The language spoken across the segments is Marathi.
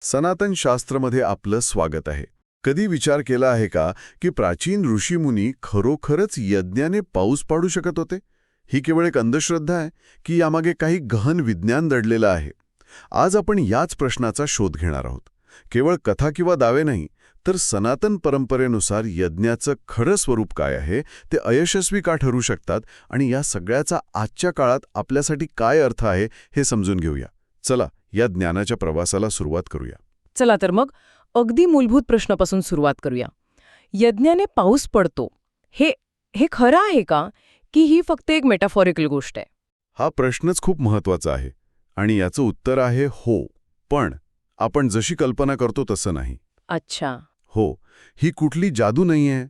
सनातन शास्त्रमध्ये आपलं स्वागत आहे. कधी विचार केला आहे का की प्राचीन ऋषीमुनी खरोखरच यज्ञाने पाऊस पाडू शकत होते? ही केवळ एक अंधश्रद्धा आहे की यामागे काही गहन विज्ञान दडलेलं आहे? आज आपण याच प्रश्नाचा शोध घेणार आहोत. केवळ कथा किंवा दावे नाही, तर सनातन परंपरेनुसार यज्ञाचं खरं स्वरूप काय आहे, ते अयशस्वी का ठरू शकतात आणि या सगळ्याचा आजच्या काळात आपल्यासाठी काय अर्थ आहे हे समजून घेऊया. चला, या ज्ञानाच्या प्रवासाला सुरुवात करूया. चला तर मग अगदी मूलभूत प्रश्नापासून सुरुवात करूया. यज्ञाने पाऊस पडतो हे हे खरं आहे का, की ही फक्त एक मेटाफॉरिकल गोष्ट आहे? हा प्रश्नच खूप महत्वाचा आहे आणि याचं उत्तर आहे हो, पण आपण जशी कल्पना करतो तसं नाही. अच्छा. हो, ही कुठली जादू नाहीये.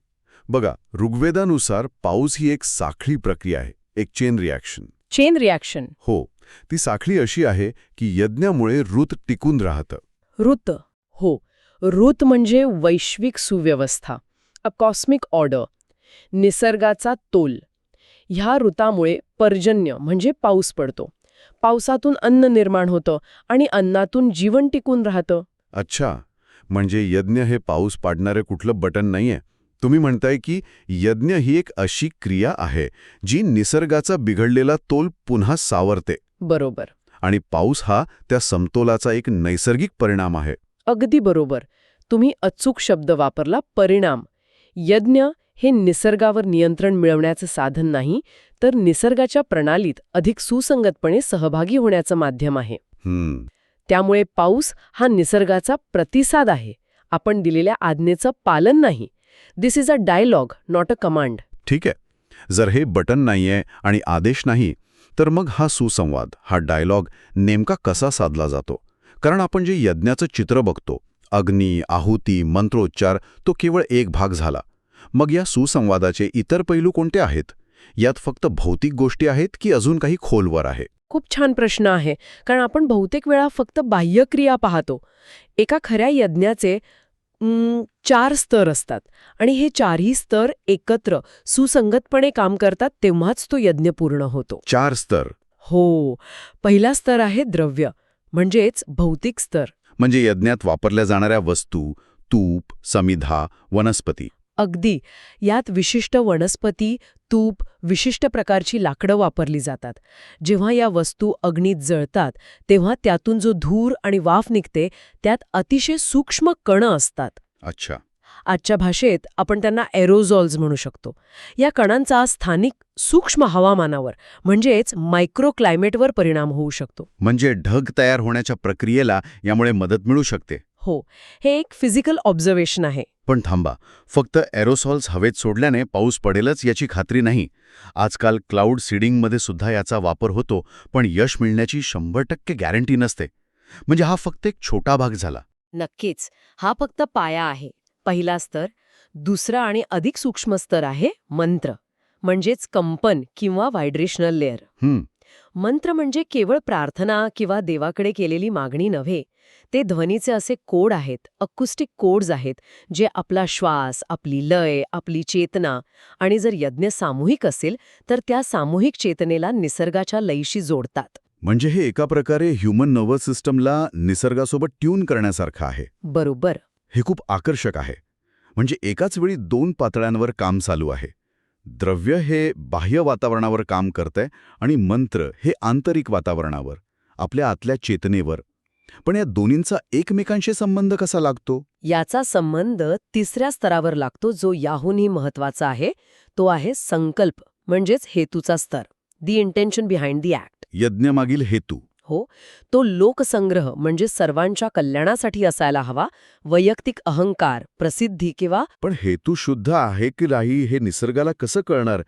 बघा, ऋग्वेदानुसार पाऊस ही एक साखळी प्रक्रिया आहे, एक चेन रिॲक्शन. Chain reaction. हो, ती साखळी अशी आहे की यज्ञामुळे ऋत टिकून राहतं. ऋत. हो, ऋत म्हणजे वैश्विक सुव्यवस्था, अ कॉस्मिक ऑर्डर, निसर्गाचा तोल. ह्या ऋतामुळे पर्जन्य म्हणजे पाऊस पडतो. पावसातून अन्न निर्माण होतं आणि अन्नातून जीवन टिकून राहतं. अच्छा, म्हणजे यज्ञ हे पाऊस पाडणारे कुठलं बटन नाहीये. तुम्ही म्हणताय की यज्ञ ही एक अशी क्रिया आहे जी निसर्गाचा बिघडलेला तोल पुन्हा सावरते, बरोबर. आणि पाऊस हा त्या समतोलाचा एक नैसर्गिक परिणाम आहे. अगदी बरोबर. तुम्ही अचूक शब्द वापरला, परिणाम. यज्ञ हे निसर्गावर नियंत्रण मिळवण्याचं साधन नाही, तर निसर्गाच्या प्रणालीत अधिक सुसंगतपणे सहभागी होण्याचं माध्यम आहे. त्यामुळे पाऊस हा निसर्गाचा प्रतिसाद आहे, आपण दिलेल्या आज्ञेचं पालन नाही. This is a dialogue, not a command. ठीक आहे. जर हे बटन नाहीये आणि आदेश नाही, तर मग हा सुसंवाद, हा डायलॉग नेमका कसा साधला जातो? कारण आपण जे यज्ञाचं चित्र बघतो, अग्नी, आहुती, मंत्रोच्चार, तो केवळ एक भाग झाला. मग या सुसंवादाचे इतर पैलू कोणते आहेत? यात फक्त भौतिक गोष्टी आहेत की अजून काही खोलवर आहे? खूप छान प्रश्न आहे, कारण आपण बहुतेक वेळा फक्त बाह्यक्रिया पाहतो. एका खऱ्या यज्ञाचे 4 स्तर असतात आणि हे 4ही स्तर एकत्र सुसंगतपणे काम करतात, तेव्हाच तो यज्ञ पूर्ण होतो. 4 स्तर. हो. पहिला स्तर आहे द्रव्य, म्हणजेच भौतिक स्तर. म्हणजे यज्ञात वापरल्या जाणाऱ्या वस्तू, तूप, समिधा, वनस्पती. अगदी. यात विशिष्ट वनस्पती, तूप, विशिष्ट प्रकारची लाकडं वापरली जातात. जेव्हा या वस्तू अग्नीत जळतात, तेव्हा त्यातून जो धूर आणि वाफ निघते, त्यात अतिशय सूक्ष्म कणं असतात. अच्छा. आजच्या भाषेत आपण त्यांना एरोझॉल्स म्हणू शकतो. या कणांचा स्थानिक सूक्ष्म हवामानावर म्हणजेच मायक्रो क्लायमेटवर परिणाम होऊ शकतो. म्हणजे ढग तयार होण्याच्या प्रक्रियेला यामुळे मदत मिळू शकते. हो, हे एक फिजिकल ऑब्झर्वेशन आहे. पण थांबा, फक्त एरोसॉल्स हवेत सोडल्याने पाऊस पडेलच याची खात्री नाही. आजकाल क्लाउड सीडिंगमध्ये सुद्धा याचा वापर होतो, पण यश मिळण्याची 100% गॅरंटी नसते. म्हणजे हा फक्त एक छोटा भाग झाला. नक्कीच. हा फक्त पाया आहे. पहिला स्तर. दुसरा आणि अधिक सूक्ष्म स्तर आहे मंत्र, म्हणजेच कंपन किंवा व्हायब्रेशनल लेअर. मंत्र म्हणजे केवळ प्रार्थना किंवा देवाकडे केलेली मागणी नव्हे. ते ध्वनीचे असे कोड आहेत, अकुस्टिक कोड्स आहेत, जे आपला श्वास, आपली लय, आपली चेतना, आणि जर यज्ञ सामूहिक असेल तर त्या सामूहिक चेतनेला निसर्गाच्या लयीशी जोडतात. म्हणजे हे एका प्रकारे ह्युमन नर्वस सिस्टमला निसर्गासोबत ट्यून करण्यासारखं आहे. बरोबर. हे खूप आकर्षक आहे. म्हणजे एकाच वेळी 2 पातळ्यांवर काम चालू आहे. द्रव्य हे बाह्य वातावरणावर काम करतंय आणि मंत्र हे आंतरिक वातावरणावर, आपल्या आतल्या चेतनेवर. पण या दोन्हींचा एकमेकांशी संबंध कसा लागतो? याचा संबंध तिसऱ्या स्तरावर लागतो, जो याहूनही महत्वाचा आहे. तो आहे संकल्प, म्हणजेच हेतूचा स्तर. दी इंटेन्शन बिहाइंड दी ॲक्ट. यज्ञमागील हेतू. हो, तो लोकसंग्रह म्हणजे सर्वांच्या कल्याणासाठी असायला हवा, वैयक्तिक अहंकार, प्रसिद्धी किंवा. पण हेतू शुद्ध आहे की नाही हे निसर्गाला कसं कळणार?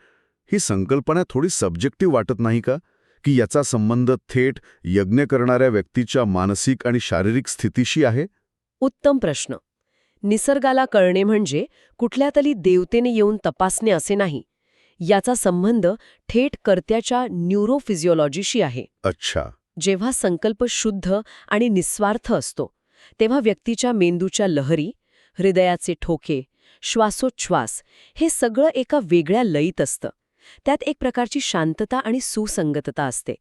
ही संकल्पना थोडी सब्जेक्टिव्ह वाटत नाही का? की याचा संबंध थेट यज्ञ करणाऱ्या व्यक्तीच्या मानसिक आणि शारीरिक स्थितीशी आहे? उत्तम प्रश्न. निसर्गाला कळणे म्हणजे कुठल्या तरी देवतेने येऊन तपासणे असे नाही. याचा संबंध थेट कर्त्याच्या न्यूरोफिजिओलॉजीशी आहे. अच्छा. जेव्हा संकल्प शुद्ध आणि निस्वार्थ असतो, तेव्हा व्यक्तीच्या मेंदूच्या लहरी, हृदयाचे ठोके, श्वासोच्छ्वास हे सगळं एका वेगळ्या लयीत असतं. त्यात एक प्रकारची शांतता आणि सुसंगतता असते.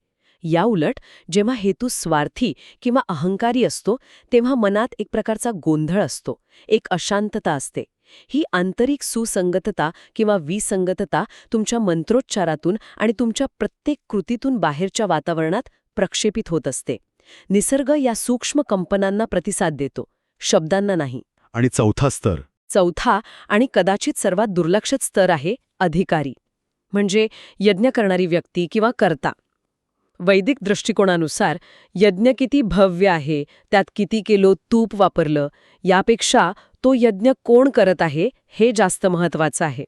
याउलट जेव्हा हेतू स्वार्थी किंवा अहंकारी असतो तेव्हा मनात एक प्रकारचा गोंधळ असतो, एक अशांतता असते. ही आंतरिक सुसंगतता किंवा विसंगतता तुमच्या मंत्रोच्चारातून आणि तुमच्या प्रत्येक कृतीतून बाहेरच्या वातावरणात प्रक्षेपित होत असते. निसर्ग या सूक्ष्म कंपनांना प्रतिसाद देतो, शब्दांना नाही. आणि चौथा स्तर. चौथा आणि कदाचित सर्वात दुर्लक्षित स्तर आहे अधिकारी, म्हणजे यज्ञ करणारी व्यक्ती किंवा कर्ता. वैदिक दृष्टिकोनानुसार यज्ञ किती भव्य आहे, त्यात किती किलो तूप वापरलं, यापेक्षा तो यज्ञ कोण करत आहे हे जास्त महत्वाचं आहे.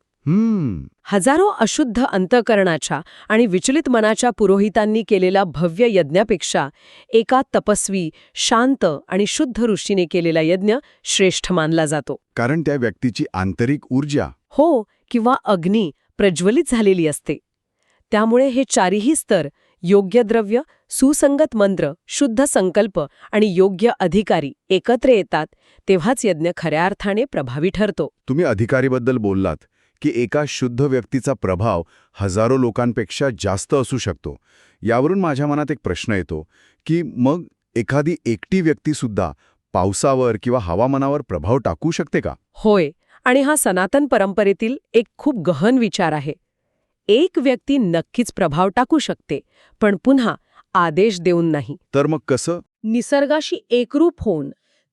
हजारो अशुद्ध अंतःकरणाच्या आणि विचलित मनाच्या पुरोहितांनी केलेला भव्य यज्ञापेक्षा एका तपस्वी, शांत आणि शुद्ध ऋषीने केलेला यज्ञ श्रेष्ठ मानला जातो. कारण त्या व्यक्तीची आंतरिक ऊर्जा हो, किंवा अग्नी प्रज्वलित झालेली असते. त्यामुळे हे चारही स्तर, योग्य द्रव्य, सुसंगत मंत्र, शुद्ध संकल्प आणि योग्य अधिकारी एकत्र येतात, तेव्हाच यज्ञ खऱ्या अर्थाने प्रभावी ठरतो. तुम्ही अधिकारीबद्दल बोललात की एका शुद्ध व्यक्तीचा प्रभाव हजारो लोकांपेक्षा जास्त असू शकतो. यावरून माझ्या मनात एक प्रश्न येतो की मग एखादी एकटी व्यक्तीसुद्धा पावसावर किंवा हवामानावर प्रभाव टाकू शकते का? होय, आणि हा सनातन परंपरेतील एक खूप गहन विचार आहे. एक व्यक्ती नक्कीच प्रभाव टाकू शकते, पण पुन्हा आदेश देऊन नाही. तर मग कसं? निसर्गाशी एकरूप होऊन.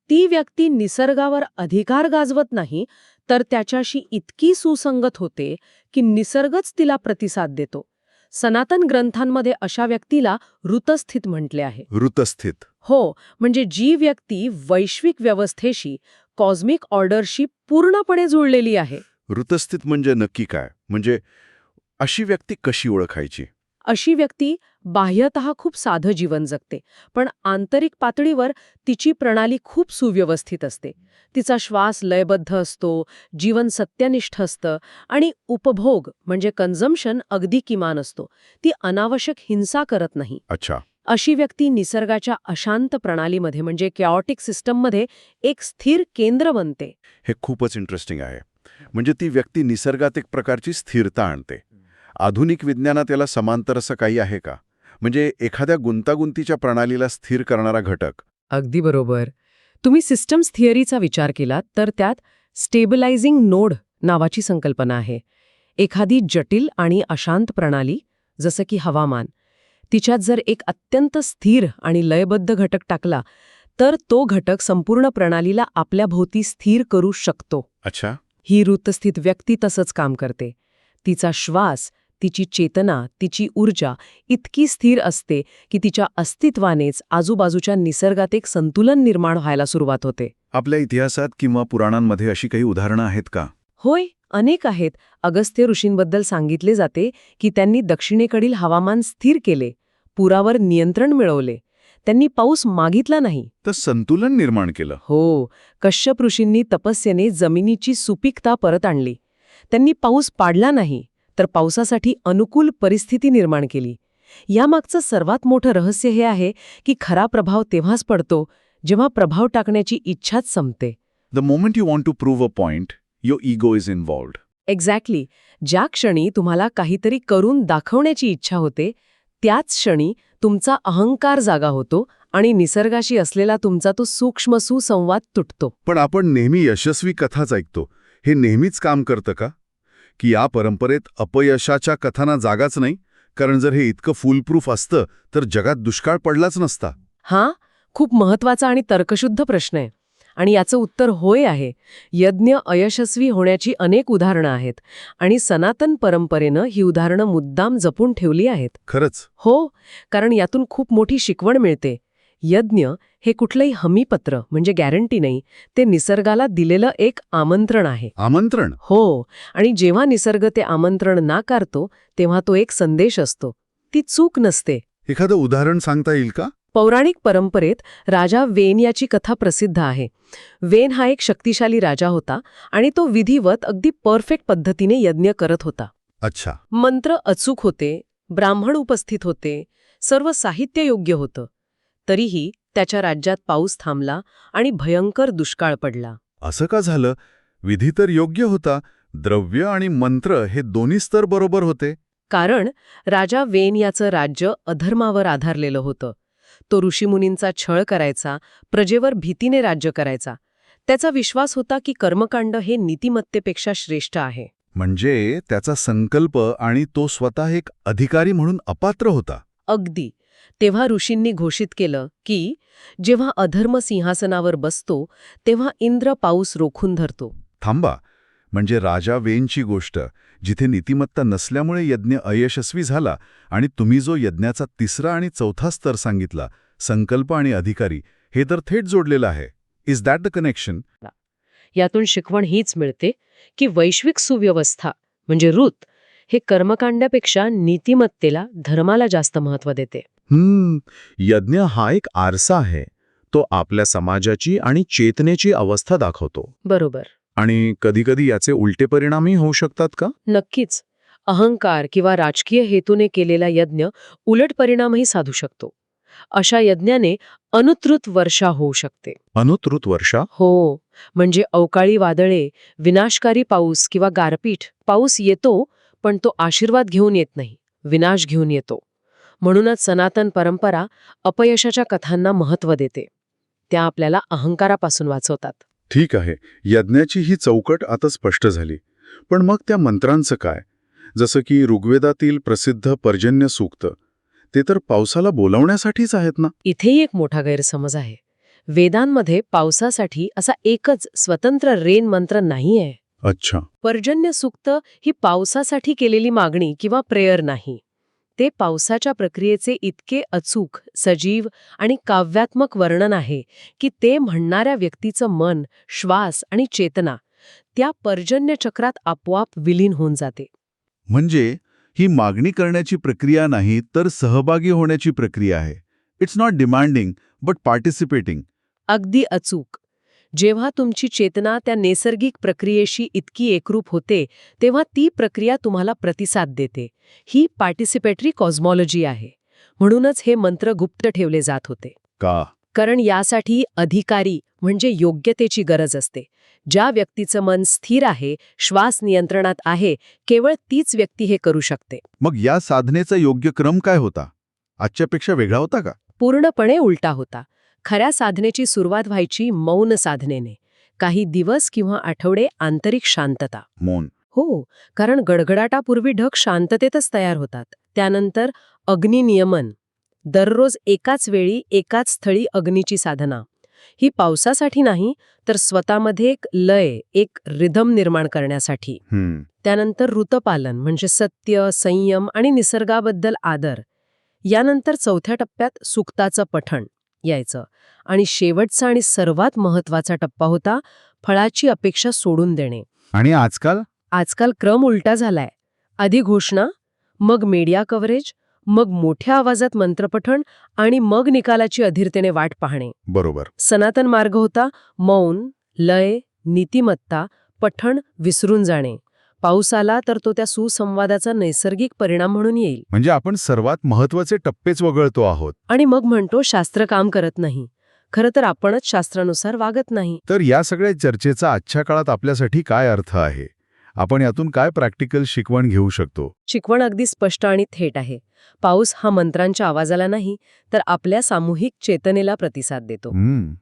ती व्यक्ती निसर्गावर अधिकार गाजवत नाही, तर त्याच्याशी इतकी सुसंगत होते की निसर्गच तिला प्रतिसाद देतो. सनातन ग्रंथांमध्ये अशा व्यक्तीला ऋतस्थित म्हटले आहे. ऋतस्थित? हो, म्हणजे जी व्यक्ती वैश्विक व्यवस्थेशी, कॉस्मिक ऑर्डरशी पूर्णपणे जुळलेली आहे. ऋतस्थित म्हणजे नक्की काय? म्हणजे अशी व्यक्ती कशी ओळखायची? अशी व्यक्ती बाह्यतः खूप साधं जीवन जगते, पण आंतरिक पातळीवर तिची प्रणाली खूप सुव्यवस्थित असते. तिचा श्वास लयबद्ध असतो, जीवन सत्यनिष्ठ असतं आणि उपभोग म्हणजे कन्झम्पशन अगदी किमान असतो. ती अनावश्यक हिंसा करत नाही. अच्छा. अशी व्यक्ती निसर्गाच्या अशांत प्रणालीमध्ये म्हणजे कॅओटिक सिस्टममध्ये एक स्थिर केंद्र बनते. हे खूपच इंटरेस्टिंग आहे. म्हणजे ती व्यक्ती निसर्गात एक प्रकारची स्थिरता आणते. आधुनिक विज्ञानात याला समांतर असं काही आहे का? म्हणजे एखाद्या गुंतागुंतीच्या प्रणालीला स्थिर करणारा घटक. अगदी बरोबर. तुम्ही सिस्टम्स थिअरीचा विचार केलात तर त्यात स्टेबलायझिंग नोड नावाची संकल्पना आहे. एखादी जटिल आणि अशांत प्रणाली, जसं की हवामान, तिच्यात जर एक अत्यंत स्थिर आणि लयबद्ध घटक टाकला तर तो घटक संपूर्ण प्रणालीला आपल्या भोवती स्थिर करू शकतो. अच्छा. ही ऋतस्थित व्यक्ती तसंच काम करते. तिचा श्वास, तिची चेतना, तिची ऊर्जा इतकी स्थिर असते की तिच्या अस्तित्वानेच आजूबाजूच्या निसर्गात एक संतुलन निर्माण व्हायला सुरुवात होते. आपल्या इतिहासात किंवा पुराणांमध्ये अशी काही उदाहरणं आहेत का? होय, अनेक आहेत. अगस्त्य ऋषींबद्दल सांगितले जाते की त्यांनी दक्षिणेकडील हवामान स्थिर केले, पुरावर नियंत्रण मिळवले. त्यांनी पाऊस मागितला नाही, तर संतुलन निर्माण केलं. हो. कश्यप ऋषींनी तपस्येने जमिनीची सुपीकता परत आणली. त्यांनी पाऊस पाडला नाही, तर पावसासाठी अनुकूल परिस्थिती निर्माण केली. यामागचं सर्वात मोठं रहस्य हे आहे की खरा प्रभाव तेव्हाच पडतो जेव्हा प्रभाव टाकण्याची इच्छाच संपते. The moment you want to prove a point, your ego is involved. Exactly. ज्या क्षणी तुम्हाला काहीतरी करून दाखवण्याची इच्छा होते, त्याच क्षणी तुमचा अहंकार जागा होतो आणि निसर्गाशी असलेला तुमचा तो सूक्ष्म सुसंवाद तुटतो. पण आपण नेहमी यशस्वी कथाच ऐकतो. हे नेहमीच काम करतं का? की या परंपरेत अपयशाच्या कथांना जागाच नाही? कारण जर हे इतकं फुलप्रूफ असतं तर जगात दुष्काळ पडलाच नसता. हा खूप महत्वाचा आणि तर्कशुद्ध प्रश्न आहे. आणि याचं उत्तर होय आहे. यज्ञ अयशस्वी होण्याची अनेक उदाहरणं आहेत आणि सनातन परंपरेनं ही उदाहरणं मुद्दाम जपून ठेवली आहेत. खरंच? हो, कारण यातून खूप मोठी शिकवण मिळते. यज्ञ हे कुठलंही हमीपत्र म्हणजे गॅरंटी नाही, ते निसर्गाला दिलेलं एक आमंत्रण आहे. आमंत्रण? हो, आणि जेव्हा निसर्ग ते आमंत्रण नाकारतो तेव्हा तो एक संदेश असतो. ती चूक नसते. एखादं उदाहरण सांगता येईल का? पौराणिक परंपरेत राजा वेन याची कथा प्रसिद्ध आहे. वेन हा एक शक्तिशाली राजा होता आणि तो विधिवत अगदी परफेक्ट पद्धतीने यज्ञ करत होता. अच्छा. मंत्र अचूक होते, ब्राह्मण उपस्थित होते, सर्व साहित्य योग्य होतं. तरीही त्याच्या राज्यात पाऊस थांबला आणि भयंकर दुष्काळ पडला. असं का झालं? विधी तर योग्य होता, द्रव्य आणि मंत्र हे दोन्ही स्तर बरोबर होते. कारण राजा वेन याचं राज्य अधर्मावर आधारलेलं होतं. तो ऋषीमुनींचा छळ करायचा, प्रजेवर भीतीने राज्य करायचा. त्याचा विश्वास होता की कर्मकांड हे नीतिमत्तेपेक्षा श्रेष्ठ आहे. म्हणजे त्याचा संकल्प आणि तो स्वतः एक अधिकारी म्हणून अपात्र होता. अगदी. तेव्हा ऋषींनी घोषित केलं की जेव्हा अधर्म सिंहासनावर बसतो तेव्हा इंद्र पाऊस रोखून धरतो. थांबा, म्हणजे राजा वेनची गोष्ट, जिथे नीतिमत्ता नसल्यामुळे यज्ञ अयशस्वी झाला आणि तुम्ही जो यज्ञाचा तिसरा आणि चौथा स्तर सांगितला, संकल्प आणि अधिकारी, हे तर थेट जोडलेलं आहे. Is that the connection? यातून शिकवण हीच मिळते की वैश्विक सुव्यवस्था म्हणजे ऋत हे कर्मकांडापेक्षा नीतिमत्तेला, धर्माला जास्त महत्त्व देते. यज्ञ हा एक आरसा आहे. तो आपल्या समाजाची आणि चेतनेची अवस्था दाखवतो. बरोबर. आणि कधीकधी याचे उलटे परिणामही होऊ शकतात का? नक्कीच. अहंकार किंवा राजकीय हेतूने केलेला यज्ञ उलट परिणामही साधू शकतो. अशा यज्ञाने अनुत्रुत वर्षा होऊ शकते. अनुत्रुत वर्षा? हो, म्हणजे अवकाळी वादळे, विनाशकारी पाऊस किंवा गारपीट. पाऊस येतो, पण तो आशीर्वाद घेऊन येत नाही, विनाश घेऊन येतो. म्हणूनच सनातन परंपरा अपयशाच्या कथांना महत्त्व देते. त्या आपल्याला अहंकारापासून वाचवतात. ठीक आहे, यज्ञाची ही चौकट आता स्पष्ट झाली. पण मग त्या मंत्रांचं काय? जसं की ऋग्वेदातील प्रसिद्ध पर्जन्य सूक्त, ते तर पावसाला बोलावण्यासाठीच आहेत ना? इथेही एक मोठा गैरसमज आहे. वेदांमध्ये पावसासाठी असा एकच स्वतंत्र रेन मंत्र नाहीये. अच्छा. पर्जन्य सूक्त ही पावसासाठी केलेली मागणी किंवा प्रेयर नाही. ते पावसाच्या प्रक्रियेचे इतके अचूक, सजीव आणि काव्यात्मक वर्णन आहे की ते म्हणणाऱ्या व्यक्तीचं मन, श्वास आणि चेतना त्या पर्जन्य चक्रात आपोआप विलीन होऊन जाते. म्हणजे ही मागणी करण्याची प्रक्रिया नाही, तर सहभागी होण्याची प्रक्रिया आहे. It's not demanding but participating. अगदी अचूक. जेव्हा तुमची चेतना त्या नैसर्गिक प्रक्रियेशी इतकी एकरूप होते तेव्हा ती प्रक्रिया तुम्हाला प्रतिसाद देते. ही पार्टिसिपेटरी कॉस्मॉलॉजी आहे. म्हणूनच हे मंत्र गुप्त ठेवले जात होते. का? कारण यासाठी अधिकारी म्हणजे योग्यतेची गरज असते. ज्या व्यक्तीचं मन स्थिर आहे, श्वास नियंत्रणात आहे, केवळ तीच व्यक्ती हे करू शकते. मग या साधनेचा योग्य क्रम काय होता? आजच्यापेक्षा वेगळा होता का? पूर्णपणे उलटा होता. खऱ्या साधनेची सुरुवात व्हायची मौन साधनेने. काही दिवस किंवा आठवडे आंतरिक शांतता. मौन? हो, कारण गडगडाटापूर्वी ढग शांततेतच तयार होतात. त्यानंतर अग्निनियमन. दररोज एकाच वेळी एकाच स्थळी अग्नीची साधना. ही पावसासाठी नाही, तर स्वतःमध्ये एक लय, एक रिधम निर्माण करण्यासाठी. त्यानंतर ऋतपालन म्हणजे सत्य, संयम आणि निसर्गाबद्दल आदर. यानंतर चौथ्या टप्प्यात सुक्ताचं पठण यायचं. आणि शेवटचा आणि सर्वात महत्वाचा टप्पा होता फळाची अपेक्षा सोडून देणे. आणि आजकाल? आजकाल क्रम उलटा झालाय. आधी घोषणा, मग मीडिया कव्हरेज, मग मोठ्या आवाजात मंत्रपठण आणि मग निकालाची अधीरतेने वाट पाहणे. बरोबर. सनातन मार्ग होता मौन, लय, नीतिमत्ता, पठण विसरून जाणे. पाऊस आला तर तो त्या सुसंवादाचा नैसर्गिक परिणाम म्हणून येईल. म्हणजे आपण सर्वात महत्वाचे टप्पेच वगळतो आहोत. आणि मग म्हणतो शास्त्र काम करत नाही. खरं तर आपणच शास्त्रानुसार वागत नाही. तर या सगळ्या चर्चेचा आजच्या काळात आपल्यासाठी काय अर्थ आहे? आपण यातून काय प्रॅक्टिकल शिकवण घेऊ शकतो? शिकवण अगदी स्पष्ट आणि थेट आहे. पाऊस हा मंत्रांच्या आवाजाला नाही, तर आपल्या सामूहिक चेतनेला प्रतिसाद देतो.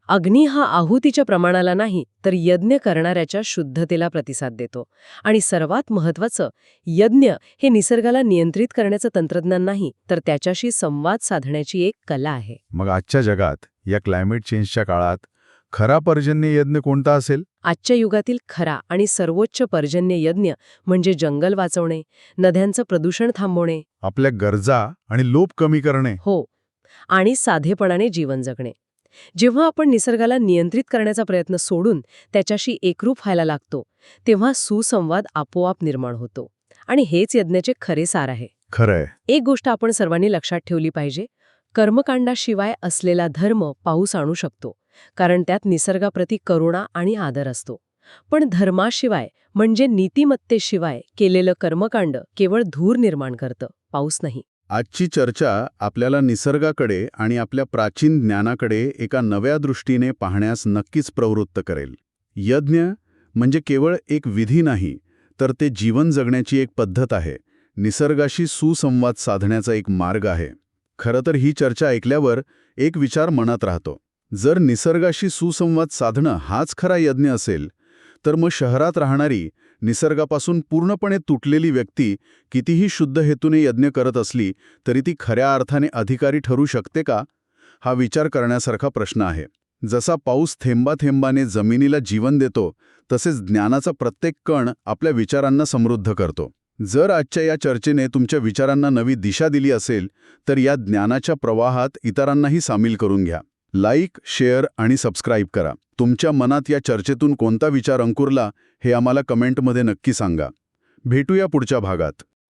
अग्नी हा आहुतीच्या प्रमाणाला नाही, तर यज्ञ करणाऱ्याच्या शुद्धतेला प्रतिसाद देतो. आणि सर्वात महत्वाचं, यज्ञ हे निसर्गाला नियंत्रित करण्याचं तंत्रज्ञान नाही, तर त्याच्याशी संवाद साधण्याची एक कला आहे. मग आजच्या जगात, या क्लायमेट चेंजच्या काळात, खरा पर्जन्य यज्ञ कोणता असेल? आजच्या युगातील खरा आणि सर्वोच्च पर्जन्य यज्ञ म्हणजे जंगल वाचवणे, नद्यांचं प्रदूषण थांबवणे, आपल्या गरजा आणि लोभ कमी करणे. हो, आणि साधेपणाने जीवन जगणे. जेव्हा आपण निसर्गाला नियंत्रित करण्याचा प्रयत्न सोडून त्याच्याशी एकरूप व्हायला लागतो, तेव्हा सुसंवाद आपोआप निर्माण होतो. आणि हेच यज्ञाचे खरे सार आहे. खरंय. एक गोष्ट आपण सर्वांनी लक्षात ठेवली पाहिजे. कर्मकांडाशिवाय असलेला धर्म पाऊस आणू शकतो, कारण त्यात निसर्गाप्रती करुणा आणि आदर असतो. पण धर्माशिवाय म्हणजे नीतिमत्तेशिवाय केलेलं कर्मकांड केवळ धूर निर्माण करतं, पाऊस नाही. आजची चर्चा आपल्याला निसर्गाकडे आणि आपल्या प्राचीन ज्ञानाकडे एका नव्या दृष्टीने पाहण्यास नक्कीच प्रवृत्त करेल. यज्ञ म्हणजे केवळ एक विधी नाही, तर ते जीवन जगण्याची एक पद्धत आहे, निसर्गाशी सुसंवाद साधण्याचा एक मार्ग आहे. खरं तर ही चर्चा ऐकल्यावर एक विचार मनात राहतो. जर निसर्गाशी सुसंवाद साधणं हाच खरा यज्ञ असेल, तर मग शहरात राहणारी, निसर्गापासून पूर्णपणे तुटलेली व्यक्ती कितीही शुद्ध हेतूने यज्ञ करत असली तरी ती खऱ्या अर्थाने अधिकारी ठरू शकते का? हा विचार करण्यासारखा प्रश्न आहे. जसा पाऊस थेंबाथेंबाने जमिनीला जीवन देतो, तसेच ज्ञानाचा प्रत्येक कण आपल्या विचारांना समृद्ध करतो. जर आजच्या या चर्चेने तुमच्या विचारांना नवी दिशा दिली असेल, तर या ज्ञानाच्या प्रवाहात इतरांनाही सामील करून घ्या. लाईक, शेअर आणि सबस्क्राईब करा. तुमच्या मनात या चर्चेतून कोणता विचार अंकुरला हे आम्हाला कमेंटमध्ये नक्की सांगा. भेटूया पुढच्या भागात.